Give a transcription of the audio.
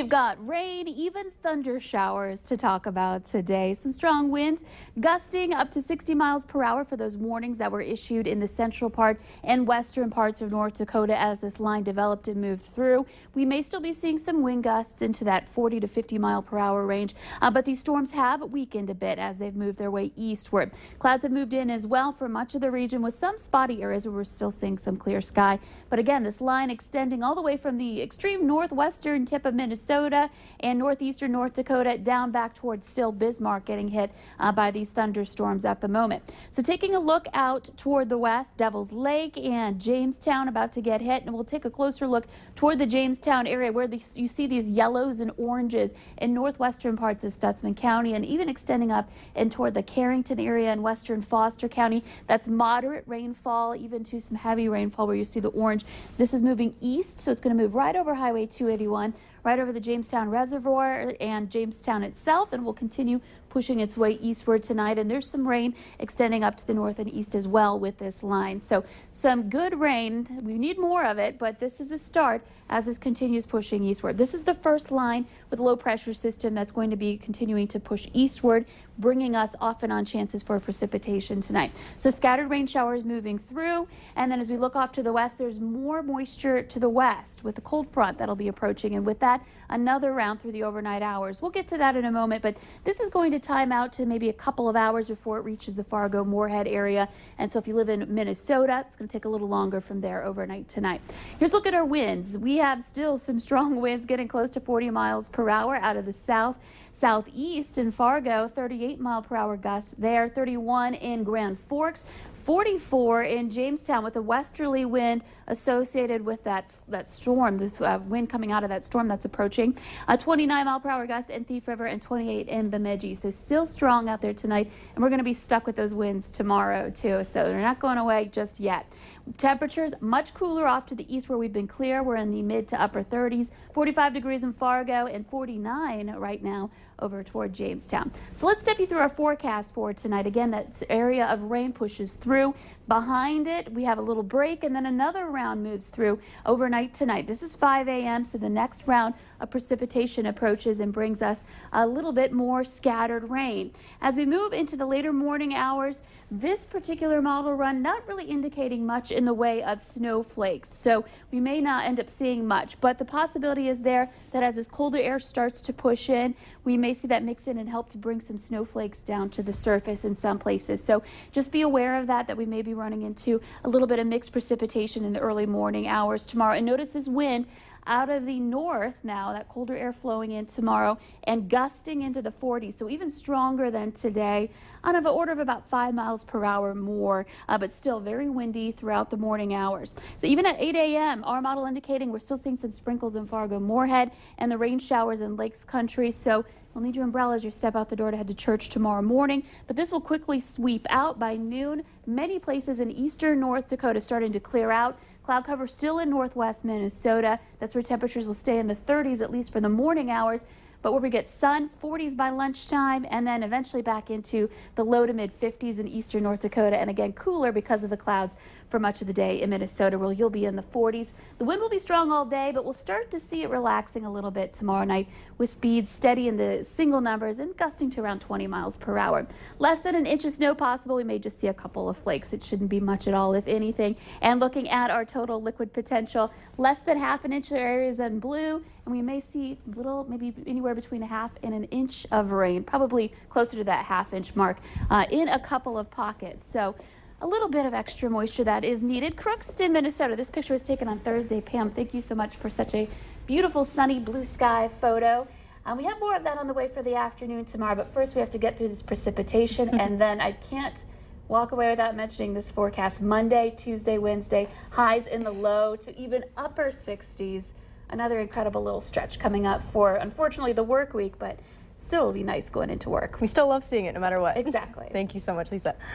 We've got rain, even thunder showers to talk about today. Some strong winds gusting up to 60 miles per hour for those warnings that were issued in the central part and western parts of North Dakota as this line developed and moved through. We may still be seeing some wind gusts into that 40 to 50 mile per hour range, but these storms have weakened a bit as they've moved their way eastward. Clouds have moved in as well for much of the region with some spotty areas where we're still seeing some clear sky. But again, this line extending all the way from the extreme northwestern tip of Minnesota and northeastern North Dakota down back towards still Bismarck, getting hit by these thunderstorms at the moment. So taking a look out toward the west, Devil's Lake and Jamestown about to get hit, and we'll take a closer look toward the Jamestown area where you see these yellows and oranges in northwestern parts of Stutsman County and even extending up and toward the Carrington area in western Foster County. That's moderate rainfall, even to some heavy rainfall where you see the orange. This is moving east, so it's going to move right over Highway 281, right over the Jamestown Reservoir and Jamestown itself, and will continue pushing its way eastward tonight. And there's some rain extending up to the north and east as well with this line. So some good rain. We need more of it, but this is a start as this continues pushing eastward. This is the first line with a low pressure system that's going to be continuing to push eastward, bringing us off and on chances for precipitation tonight. So scattered rain showers moving through, and then as we look off to the west, there's more moisture to the west with the cold front that'll be approaching, and with that, another round through the overnight hours. We'll get to that in a moment, but this is going to time out to maybe a couple of hours before it reaches the Fargo-Moorhead area. And so if you live in Minnesota, it's going to take a little longer from there overnight tonight. Here's a look at our winds. We have still some strong winds getting close to 40 miles per hour out of the southeast in Fargo, 38 mile per hour gusts there, 31 in Grand Forks, 44 in Jamestown with a westerly wind associated with that storm, the wind coming out of that storm that's approaching. 29 mile per hour gust in Thief River and 28 in Bemidji. So still strong out there tonight, and we're going to be stuck with those winds tomorrow too. So they're not going away just yet. Temperatures much cooler off to the east where we've been clear. We're in the mid to upper 30s, 45 degrees in Fargo and 49 right now over toward Jamestown. So let's step you through our forecast for tonight. Again, that area of rain pushes through. Behind it, we have a little break, and then another round moves through overnight tonight. This is 5 a.m., so the next round of precipitation approaches and brings us a little bit more scattered rain. As we move into the later morning hours, this particular model run not really indicating much in the way of snowflakes, so we may not end up seeing much, but the possibility is there that as this colder air starts to push in, we may see that mix in and help to bring some snowflakes down to the surface in some places. So just be aware of that we may be running into a little bit of mixed precipitation in the early morning hours tomorrow. And notice this wind out of the north now, that colder air flowing in tomorrow and gusting into the 40s, so even stronger than today, on an order of about 5 miles per hour more, but still very windy throughout the morning hours. So even at 8 a.m., our model indicating we're still seeing some sprinkles in Fargo-Moorhead and the rain showers in Lakes Country, so you'll need your umbrella as you step out the door to head to church tomorrow morning, but this will quickly sweep out by noon. Many places in eastern North Dakota starting to clear out. Cloud cover still in northwest Minnesota. That's where temperatures will stay in the 30s, at least for the morning hours. But where we get sun, 40s by lunchtime, and then eventually back into the low to mid 50s in eastern North Dakota, and again cooler because of the clouds for much of the day in Minnesota, where you'll be in the 40s. The wind will be strong all day, but we'll start to see it relaxing a little bit tomorrow night with speeds steady in the single numbers and gusting to around 20 miles per hour. Less than an inch of snow possible. We may just see a couple of flakes. It shouldn't be much at all, if anything. And looking at our total liquid potential, less than half an inch of areas in blue, and we may see little, maybe anywhere between a half and an inch of rain, probably closer to that half-inch mark in a couple of pockets. So a little bit of extra moisture that is needed. Crookston, Minnesota. This picture was taken on Thursday. Pam, thank you so much for such a beautiful sunny blue sky photo. We have more of that on the way for the afternoon tomorrow, but first we have to get through this precipitation, and then I can't walk away without mentioning this forecast. Monday, Tuesday, Wednesday, highs in the low to even upper 60s. Another incredible little stretch coming up for, unfortunately, the work week, but still it'll be nice going into work. We still love seeing it no matter what. Exactly. Thank you so much, Lisa.